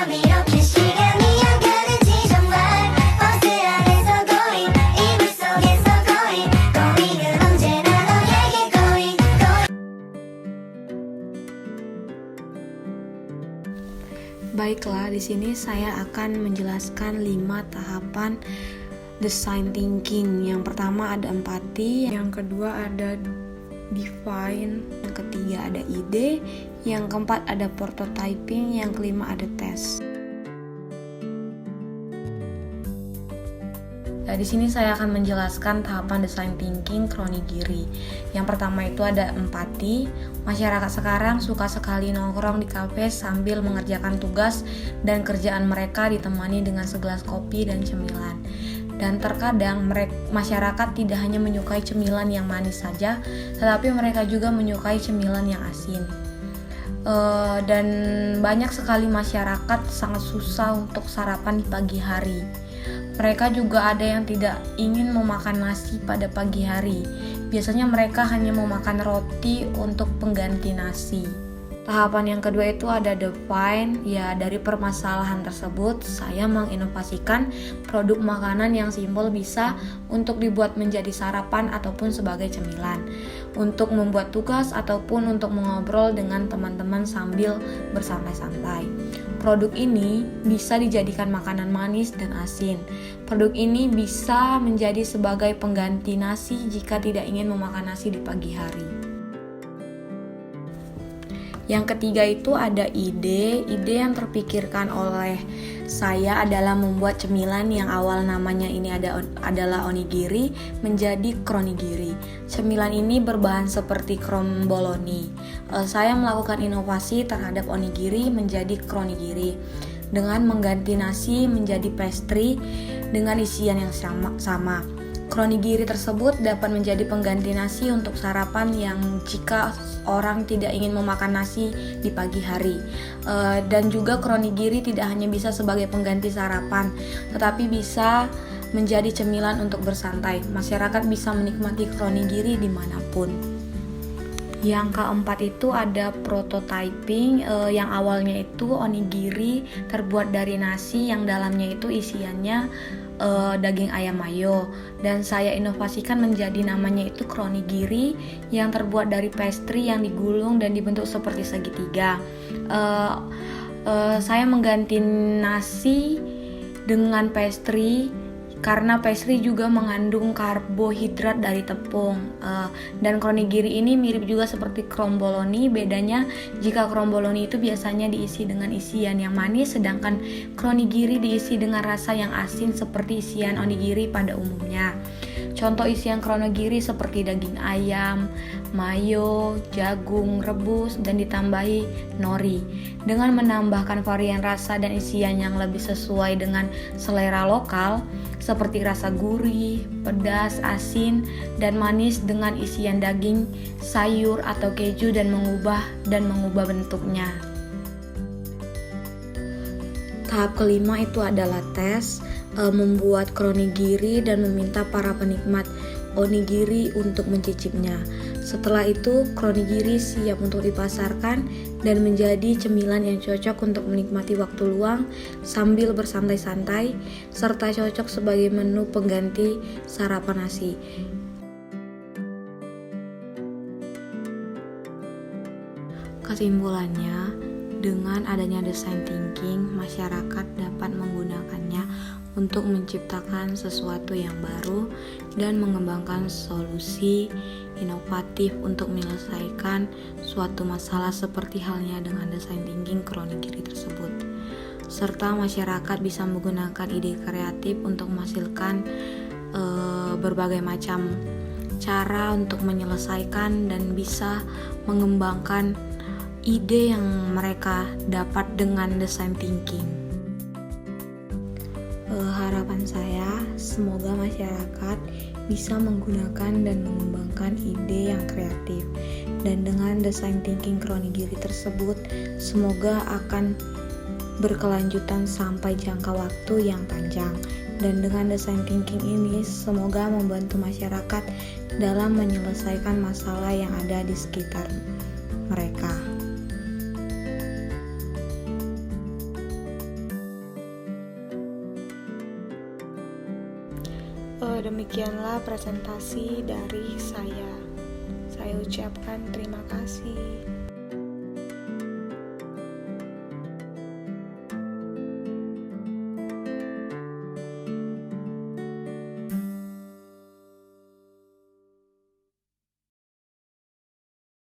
밤 이렇게 시간이 안 가는지 정말 버스 안에서 going 이불 속에서 going은 언제나 너에게 going. Baiklah, di sini saya akan menjelaskan 5 tahapan design thinking. Yang pertama ada empati, yang kedua ada define, yang ketiga ada ide, yang keempat ada prototyping, yang kelima ada test. Nah, di sini saya akan menjelaskan tahapan design thinking Kronigiri. Yang pertama itu ada empati. Masyarakat sekarang suka sekali nongkrong di kafe sambil mengerjakan tugas dan kerjaan mereka ditemani dengan segelas kopi dan cemilan. Dan terkadang masyarakat tidak hanya menyukai cemilan yang manis saja, tetapi mereka juga menyukai cemilan yang asin. Dan banyak sekali masyarakat sangat susah untuk sarapan di pagi hari. Mereka juga ada yang tidak ingin memakan nasi pada pagi hari. Biasanya mereka hanya memakan roti untuk pengganti nasi. Tahapan yang kedua itu ada define. Ya, dari permasalahan tersebut saya menginovasikan produk makanan yang simpel bisa untuk dibuat menjadi sarapan ataupun sebagai cemilan, untuk membuat tugas ataupun untuk mengobrol dengan teman-teman sambil bersantai-santai. Produk ini bisa dijadikan makanan manis dan asin. Produk ini bisa menjadi sebagai pengganti nasi jika tidak ingin memakan nasi di pagi hari. Yang ketiga itu ada ide. Ide yang terpikirkan oleh saya adalah membuat cemilan yang awal namanya ini adalah onigiri menjadi kronigiri. Cemilan ini berbahan seperti kromboloni. Saya melakukan inovasi terhadap onigiri menjadi kronigiri dengan mengganti nasi menjadi pastry dengan isian yang sama. Kronigiri tersebut dapat menjadi pengganti nasi untuk sarapan yang jika orang tidak ingin memakan nasi di pagi hari. Dan juga kronigiri tidak hanya bisa sebagai pengganti sarapan, tetapi bisa menjadi cemilan untuk bersantai. Masyarakat bisa menikmati kronigiri dimanapun. Yang keempat itu ada prototyping. Yang awalnya itu onigiri terbuat dari nasi yang dalamnya itu isiannya daging ayam mayo, dan saya inovasikan menjadi namanya itu kronigiri yang terbuat dari pastry yang digulung dan dibentuk seperti segitiga. Saya mengganti nasi dengan pastry karena pastry juga mengandung karbohidrat dari tepung. Dan kronigiri ini mirip juga seperti kromboloni. Bedanya jika kromboloni itu biasanya diisi dengan isian yang manis, sedangkan kronigiri diisi dengan rasa yang asin seperti isian onigiri pada umumnya. Contoh isian kronigiri seperti daging ayam, mayo, jagung rebus, dan ditambahi nori. Dengan menambahkan varian rasa dan isian yang lebih sesuai dengan selera lokal, seperti rasa gurih, pedas, asin, dan manis dengan isian daging, sayur, atau keju dan mengubah bentuknya. Tahap kelima itu adalah tes, membuat kronigiri dan meminta para penikmat onigiri untuk mencicipnya. Setelah itu, kronigiri siap untuk dipasarkan dan menjadi cemilan yang cocok untuk menikmati waktu luang sambil bersantai-santai, serta cocok sebagai menu pengganti sarapan nasi. Kesimpulannya, dengan adanya design thinking, masyarakat dapat menggunakannya untuk menciptakan sesuatu yang baru dan mengembangkan solusi inovatif untuk menyelesaikan suatu masalah seperti halnya dengan design thinking kronigiri tersebut. Serta masyarakat bisa menggunakan ide kreatif untuk menghasilkan berbagai macam cara untuk menyelesaikan dan bisa mengembangkan ide yang mereka dapat dengan design thinking. Harapan saya semoga masyarakat bisa menggunakan dan mengembangkan ide yang kreatif, dan dengan design thinking kronigiri tersebut semoga akan berkelanjutan sampai jangka waktu yang panjang. Dan dengan design thinking ini semoga membantu masyarakat dalam menyelesaikan masalah yang ada di sekitar mereka. Demikianlah presentasi dari saya. Saya ucapkan terima kasih.